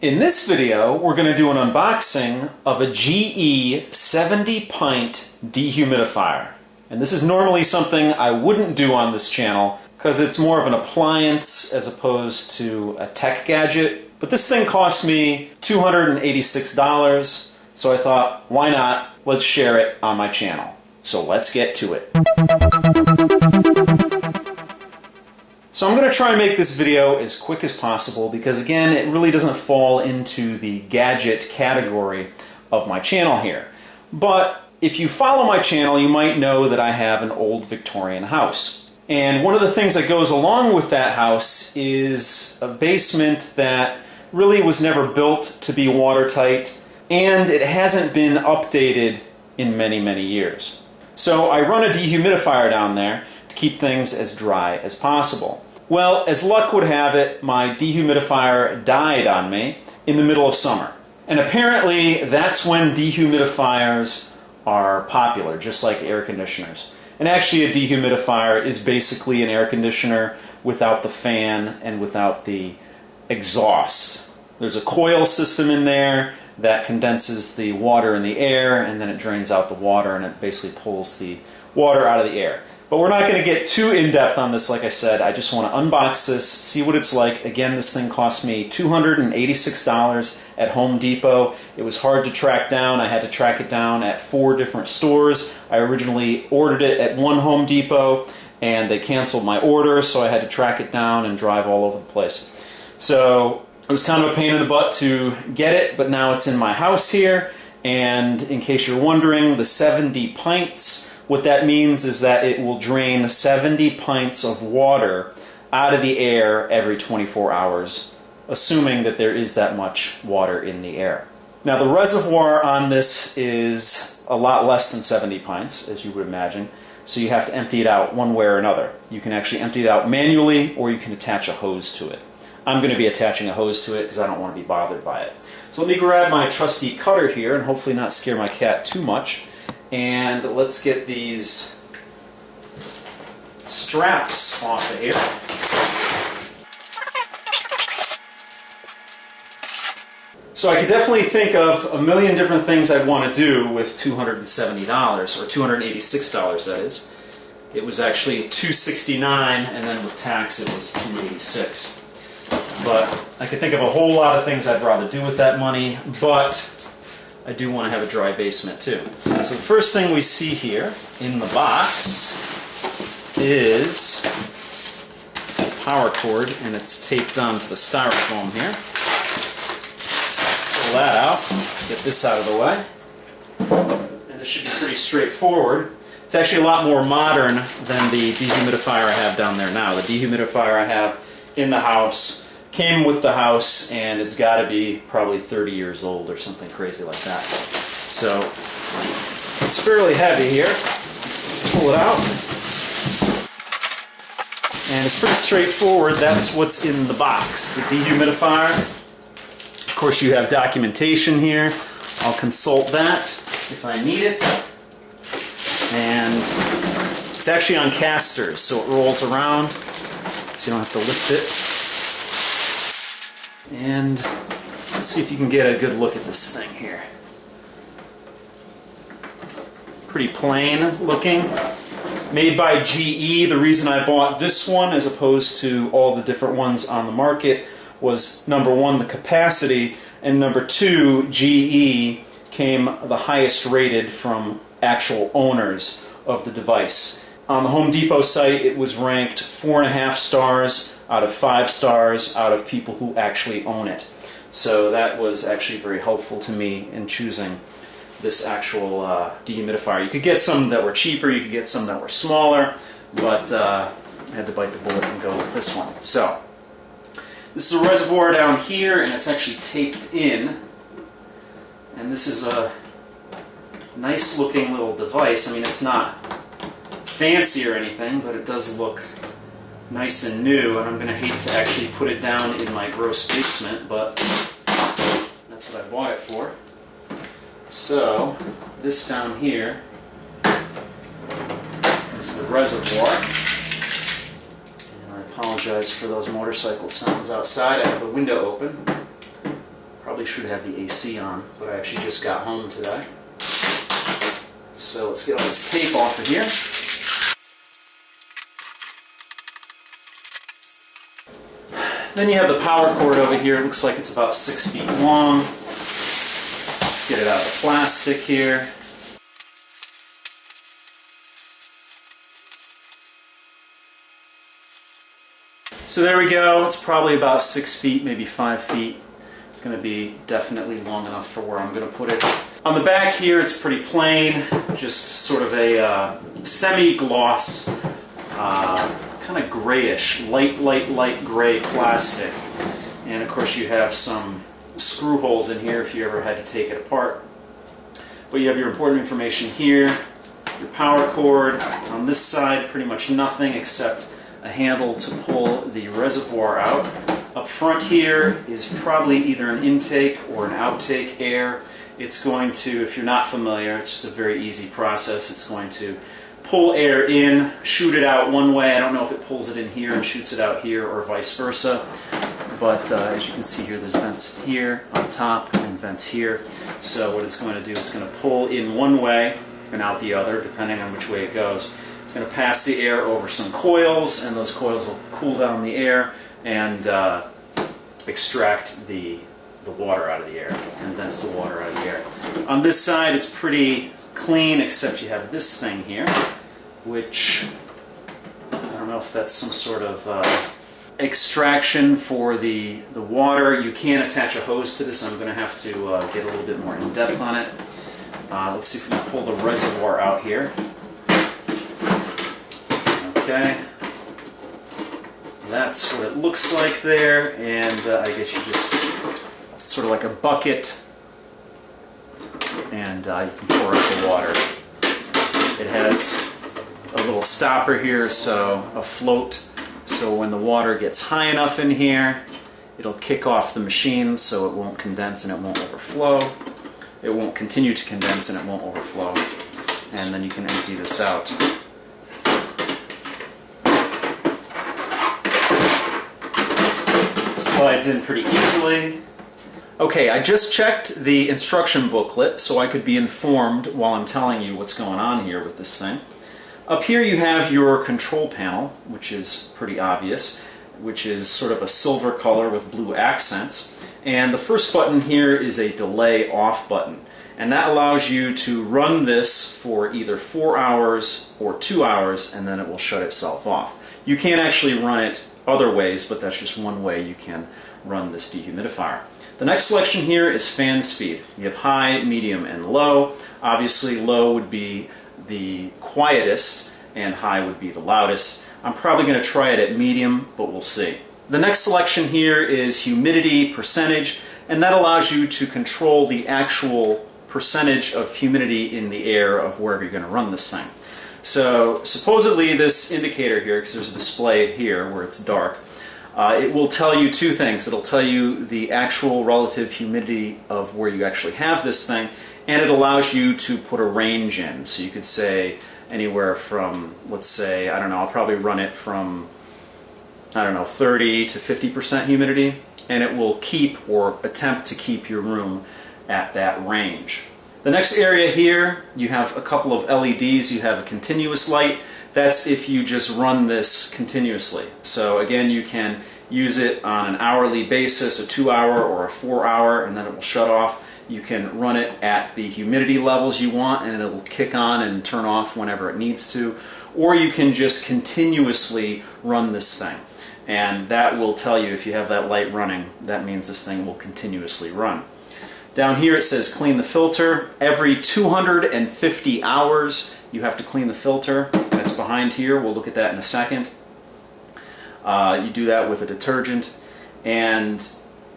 In this video, we're going to do an unboxing of a GE 70 pint dehumidifier. And this is normally something I wouldn't do on this channel because it's more of an appliance as opposed to a tech gadget. But this thing cost me $286, so I thought, why not? Let's share it on my channel. So let's get to it. So I'm going to try and make this video as quick as possible because, again, it really doesn't fall into the gadget category of my channel here. But if you follow my channel, you might know that I have an old Victorian house. And one of the things that goes along with that house is a basement that really was never built to be watertight, and it hasn't been updated in many, many years. So I run a dehumidifier down there to keep things as dry as possible. Well, as luck would have it, my dehumidifier died on me in the middle of summer. And apparently that's when dehumidifiers are popular, just like air conditioners. And actually a dehumidifier is basically an air conditioner without the fan and without the exhaust. There's a coil system in there that condenses the water in the air, and then it drains out the water, and it basically pulls the water out of the air. But we're not going to get too in-depth on this, like I said. I just want to unbox this, see what it's like. Again, this thing cost me $286 at Home Depot. It was hard to track down. I had to track it down at 4 different stores. I originally ordered it at one Home Depot, and they canceled my order, so I had to track it down and drive all over the place. So it was kind of a pain in the butt to get it, but now it's in my house here. And in case you're wondering, the 70 pints, what that means is that it will drain 70 pints of water out of the air every 24 hours, assuming that there is that much water in the air. Now the reservoir on this is a lot less than 70 pints, as you would imagine, so you have to empty it out one way or another. You can actually empty it out manually, or you can attach a hose to it. I'm going to be attaching a hose to it because I don't want to be bothered by it. So let me grab my trusty cutter here and hopefully not scare my cat too much. And let's get these straps off of here. So I could definitely think of a million different things I'd want to do with $270, or $286 that is. It was actually $269, and then with tax it was $286. But I could think of a whole lot of things I'd rather do with that money, but I do want to have a dry basement too. So the first thing we see here in the box is a power cord, and it's taped onto the styrofoam here. So let's pull that out, get this out of the way. And this should be pretty straightforward. It's actually a lot more modern than the dehumidifier I have down there now. The dehumidifier I have in the house came with the house, and it's got to be probably 30 years old or something crazy like that. So it's fairly heavy here. Let's pull it out. And it's pretty straightforward. That's what's in the box. The dehumidifier. Of course, you have documentation here. I'll consult that if I need it. And it's actually on casters, so it rolls around, so you don't have to lift it. And let's see if you can get a good look at this thing here. Pretty plain looking. Made by GE. The reason I bought this one as opposed to all the different ones on the market was, number one, the capacity, and number two, GE came the highest rated from actual owners of the device. On the Home Depot site, it was ranked 4.5 stars out of 5 stars out of people who actually own it. So that was actually very helpful to me in choosing this actual dehumidifier. You could get some that were cheaper, you could get some that were smaller, but I had to bite the bullet and go with this one. So this is a reservoir down here, and it's actually taped in. And this is a nice looking little device. I mean, it's not fancy or anything, but it does look nice and new, and I'm going to hate to actually put it down in my gross basement, but that's what I bought it for. So this down here is the reservoir, and I apologize for those motorcycle sounds outside. I have the window open. probably should have the AC on, but I actually just got home today. So let's get all this tape off of here. Then you have the power cord over here. It looks like it's about 6 feet long. Let's get it out of the plastic here. So there we go. It's probably about 6 feet, maybe 5 feet. It's going to be definitely long enough for where I'm going to put it. On the back here, it's pretty plain, just sort of a semi-gloss, kind of grayish, light gray plastic. And of course you have some screw holes in here if you ever had to take it apart. But you have your important information here, your power cord. On this side, pretty much nothing except a handle to pull the reservoir out. Up front here is probably either an intake or an outtake air. It's going to, if you're not familiar, it's just a very easy process. It's going to pull air in, shoot it out one way. I don't know if it pulls it in here and shoots it out here or vice versa. But as you can see here, there's vents here on top and vents here. So what it's going to do, it's going to pull in one way and out the other, depending on which way it goes. It's going to pass the air over some coils, and those coils will cool down the air and extract the water out of the air, condense the water out of the air. On this side, it's pretty clean, except you have this thing here, which I don't know if that's some sort of extraction for the water. You can attach a hose to this. I'm going to have to get a little bit more in depth on it. Let's see if we can pull the reservoir out here. Okay, that's what it looks like there, and I guess you just, it's sort of like a bucket, and you can pour up the water. It has a little stopper here, so a float, so when the water gets high enough in here, it'll kick off the machine so it won't condense and it won't overflow. It won't continue to condense and it won't overflow, and then you can empty this out. Slides in pretty easily. Okay, I just checked the instruction booklet so I could be informed while I'm telling you what's going on here with this thing. Up here you have your control panel, which is pretty obvious, which is sort of a silver color with blue accents. And the first button here is a delay off button. And that allows you to run this for either 4 hours or 2 hours, and then it will shut itself off. You can actually run it other ways, but that's just one way you can run this dehumidifier. The next selection here is fan speed. You have high, medium, and low. Obviously low would be the quietest and high would be the loudest. I'm probably going to try it at medium, but we'll see. The next selection here is humidity percentage, and that allows you to control the actual percentage of humidity in the air of wherever you're going to run this thing. So supposedly this indicator here, because there's a display here where it's dark, it will tell you two things. It'll tell you the actual relative humidity of where you actually have this thing, and it allows you to put a range in. So you could say anywhere from, let's say, I don't know, I'll probably run it from, I don't know, 30 to 50% humidity, and it will keep or attempt to keep your room at that range. The next area here, you have a couple of LEDs. You have a continuous light. That's if you just run this continuously. So again, you can use it on an hourly basis, a 2-hour or a 4-hour, and then it will shut off. You can run it at the humidity levels you want, and it will kick on and turn off whenever it needs to. Or you can just continuously run this thing. And that will tell you if you have that light running, that means this thing will continuously run. Down here it says clean the filter. Every 250 hours you have to clean the filter. That's behind here. We'll look at that in a second. You do that with a detergent, and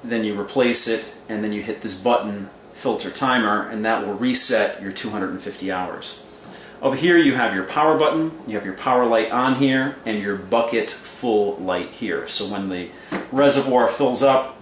then you replace it, and then you hit this button, filter timer, and that will reset your 250 hours. Over here you have your power button, you have your power light on here, and your bucket full light here. So when the reservoir fills up,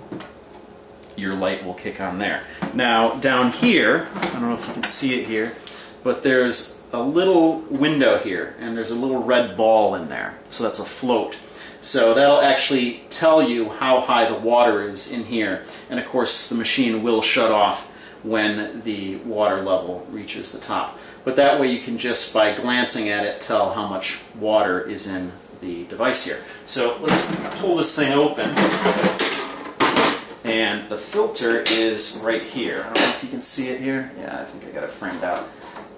your light will kick on there. Now down here, I don't know if you can see it here, but there's a little window here, and there's a little red ball in there. So that's a float. So that'll actually tell you how high the water is in here. And of course the machine will shut off when the water level reaches the top. But that way you can just, by glancing at it, tell how much water is in the device here. So let's pull this thing open. And the filter is right here. I don't know if you can see it here. Yeah, I think I got it framed out.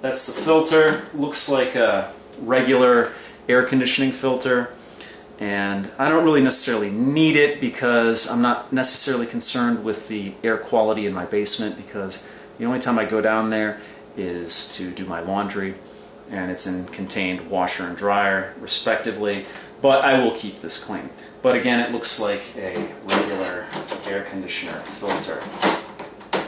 That's the filter. Looks like a regular air conditioning filter. And I don't really necessarily need it because I'm not necessarily concerned with the air quality in my basement, because the only time I go down there is to do my laundry, and it's in contained washer and dryer respectively, but I will keep this clean. But again, it looks like a regular air conditioner filter.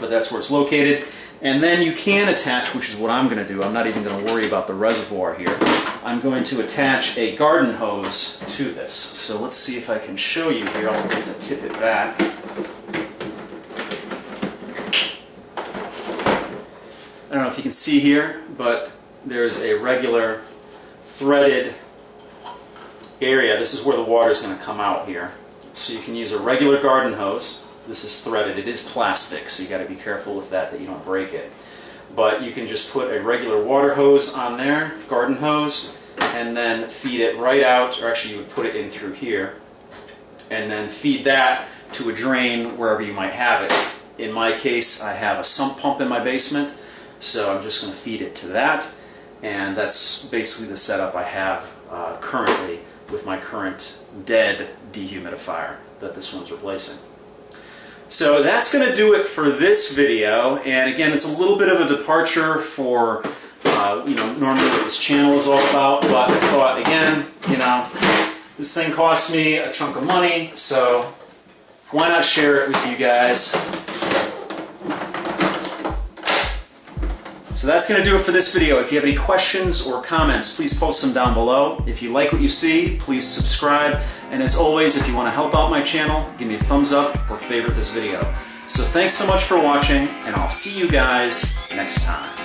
But that's where it's located. And then you can attach, which is what I'm going to do. I'm not even going to worry about the reservoir here. I'm going to attach a garden hose to this. So let's see if I can show you here. I'll have to tip it back. I don't know if you can see here, but there's a regular threaded area. This is where the water is going to come out here. So you can use a regular garden hose. This is threaded. It is plastic, so you got to be careful with that you don't break it. But you can just put a regular water hose on there, garden hose, and then feed it right out, or actually you would put it in through here, and then feed that to a drain wherever you might have it. In my case, I have a sump pump in my basement, so I'm just going to feed it to that, and that's basically the setup I have currently with my current dead dehumidifier that this one's replacing. So that's going to do it for this video, and again, it's a little bit of a departure for normally what this channel is all about, but I thought, again, this thing cost me a chunk of money, so why not share it with you guys? So that's going to do it for this video. If you have any questions or comments, please post them down below. If you like what you see, please subscribe. And as always, if you want to help out my channel, give me a thumbs up or favorite this video. So thanks so much for watching, and I'll see you guys next time.